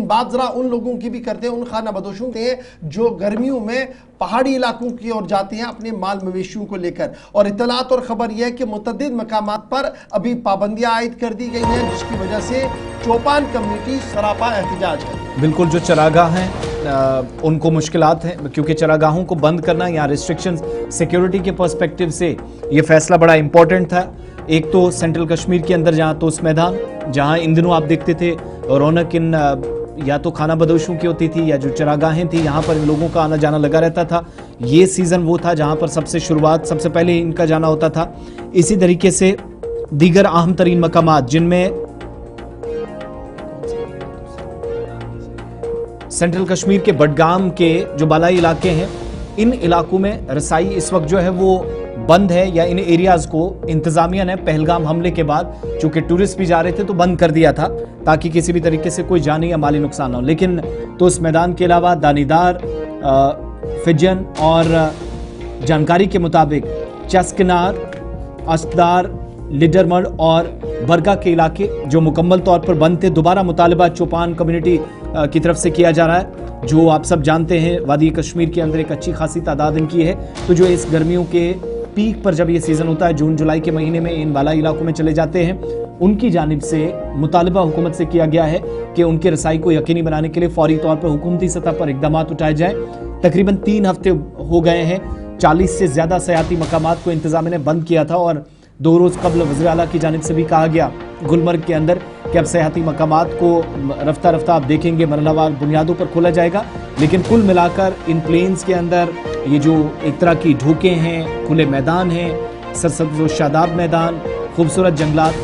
लेकिन बात जरा उन लोगों की भी करते हैं, उन खाना बदोशों के जो गर्मियों में पहाड़ी इलाकों की ओर जाते हैं अपने माल मवेशियों को लेकर। और इत्तलात और खबर यह है कि मुतअद्दिद मकामात पर अभी पाबंदियां आयद कर दी गई हैं, जिसकी वजह से चौपान कम्युनिटी सरापा एहतजाज है। बिल्कुल, जो चरागाह हैं उनको मुश्किलात हैं, क्योंकि चरागाहों को बंद करना या रिस्ट्रिक्शंस सिक्योरिटी के पर्सपेक्टिव से ये फैसला बड़ा इंपॉर्टेंट था। एक तो सेंट्रल कश्मीर के अंदर जहाँ तो उस मैदान जहाँ इन दिनों आप देखते थे रौनक इन या तो खाना बदोशों की होती थी या जो चरागाहें थी, यहाँ पर इन लोगों का आना जाना लगा रहता था। ये सीज़न वो था जहाँ पर सबसे पहले इनका जाना होता था। इसी तरीके से दीगर अहम तरीन मकामात जिनमें सेंट्रल कश्मीर के बडगाम के जो बालाई इलाके हैं, इन इलाकों में रसाई इस वक्त जो है वो बंद है, या इन एरियाज को इंतजामिया ने पहलगाम हमले के बाद चूंकि टूरिस्ट भी जा रहे थे तो बंद कर दिया था ताकि किसी भी तरीके से कोई जानी या माली नुकसान ना हो। लेकिन तो उस मैदान के अलावा दानीदार, फिजन और जानकारी के मुताबिक चस्कनार, अस्दार, लिडरमड और बरगा के इलाके जो मुकम्मल तौर पर बंद थे, दोबारा मुतालबा चौपान कम्युनिटी की तरफ से किया जा रहा है। जो आप सब जानते हैं वादी कश्मीर के अंदर एक अच्छी खासी तादाद इनकी है, तो जो इस गर्मियों के पीक पर जब ये सीज़न होता है जून जुलाई के महीने में इन बाला इलाकों में चले जाते हैं, उनकी जानिब से मुतालबा हुकूमत से किया गया है कि उनके रसाई को यकीनी बनाने के लिए फौरी तौर पर हुकूमती सतह पर इकदाम उठाए जाएं। तकरीबन 3 हफ्ते हो गए हैं, 40 से ज़्यादा सयाती मकामात को इंतजामिया ने बंद किया था और 2 रोज़ कबल वज़ीर आला की जानिब से भी कहा गया गुलमर्ग के अंदर कि अब सयाती मकामात को रफ्ता रफ्ता आप देखेंगे मरहलावार बुनियादों पर खोला जाएगा। लेकिन कुल मिलाकर इन प्लेन्स के अंदर ये जो एक तरह की ढोके हैं, खुले मैदान हैं, सरसब्ज़ व शादाब मैदान, खूबसूरत जंगलात,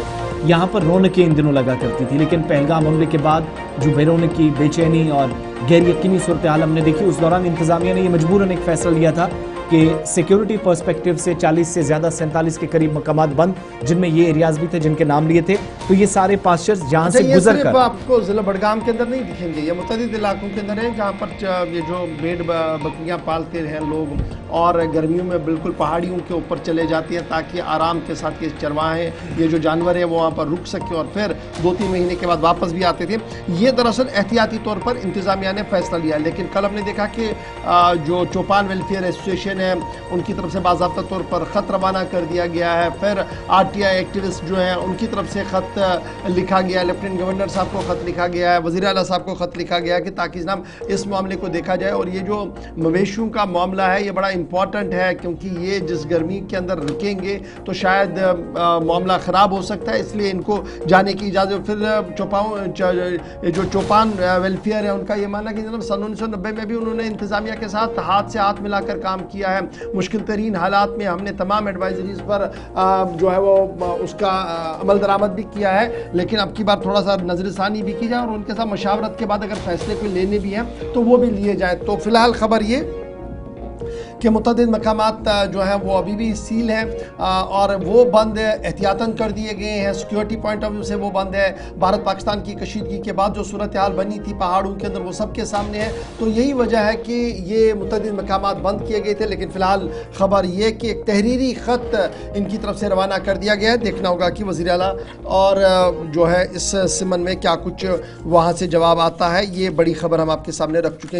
यहाँ पर रौनकें इन दिनों लगा करती थी। लेकिन पहलगाम हमले के बाद जो बेरौनकी, बेचैनी और गैर यकीनी सूरत हाल हमने देखी, उस दौरान इंतज़ामिया ने यह मजबूरन एक फ़ैसला लिया था कि सिक्योरिटी पर्सपेक्टिव से 40 से ज़्यादा 47 के करीब मकामात बंद, जिनमें ये एरियाज भी थे जिनके नाम लिए थे। तो ये सारे पास्चर्स जहाँ से गुजर कर आपको जिला बडगाम के अंदर नहीं दिखेंगे, ये मुतअद्दिद इलाकों के अंदर है जहाँ पर ये जो भेड़ बकरियाँ पालते हैं लोग, और गर्मियों में बिल्कुल पहाड़ियों के ऊपर चले जाती हैं ताकि आराम के साथ ये चरवाहें, ये जो जानवर हैं वो वहाँ पर रुक सके और फिर 2-3 महीने के बाद वापस भी आते थे। ये दरअसल एहतियाती तौर पर इंतज़ामिया ने फैसला लिया है। लेकिन कल हमने देखा कि जो चौपान वेलफेयर एसोसिएशन है उनकी तरफ से बाज़ाब्ता तौर पर ख़त रवाना कर दिया गया है। फिर RTI एक्टिविस्ट जो हैं उनकी तरफ से ख़त लिखा गया है, लेफ्टिनेंट गवर्नर साहब को ख़त लिखा गया है, वज़ीर आला साहब को ख़त लिखा गया है कि ताकि जनाब इस मामले को देखा जाए। और ये जो मवेशियों का मामला है ये बड़ा इंपॉर्टेंट है, क्योंकि ये जिस गर्मी के अंदर रुकेंगे तो शायद मामला ख़राब हो सकता है, इसलिए इनको जाने की इजाज़त। फिर जो चौपान वेलफेयर है उनका ये मानना कि जनाब सन 1990 में भी उन्होंने इंतज़ामिया के साथ हाथ से हाथ मिलाकर काम किया है। मुश्किल तरीन हालात में हमने तमाम एडवाइजरीज पर जो है वो उसका अमल दरामद भी किया है। लेकिन अब की बार थोड़ा सा नज़रसानी भी की जाए और उनके साथ मशावरत के बाद अगर फैसले कोई लेने भी हैं तो वो भी लिए जाए। तो फिलहाल खबर ये कि मुतअद्दिद मकामात जो हैं वो अभी भी सील हैं और वो बंद एहतियातन कर दिए गए हैं। सिक्योरिटी पॉइंट ऑफ व्यू से वो बंद है। भारत पाकिस्तान की कशीदगी के बाद जो सूरत हाल बनी थी पहाड़ों के अंदर वो सबके सामने है। तो यही वजह है कि ये मुतअद्दिद मकामात बंद किए गए थे। लेकिन फ़िलहाल ख़बर ये कि एक तहरीरी ख़त इनकी तरफ से रवाना कर दिया गया है। देखना होगा कि वज़ीर आला और जो है इस सिमन में क्या कुछ वहाँ से जवाब आता है। ये बड़ी ख़बर हम आपके सामने रख चुके हैं।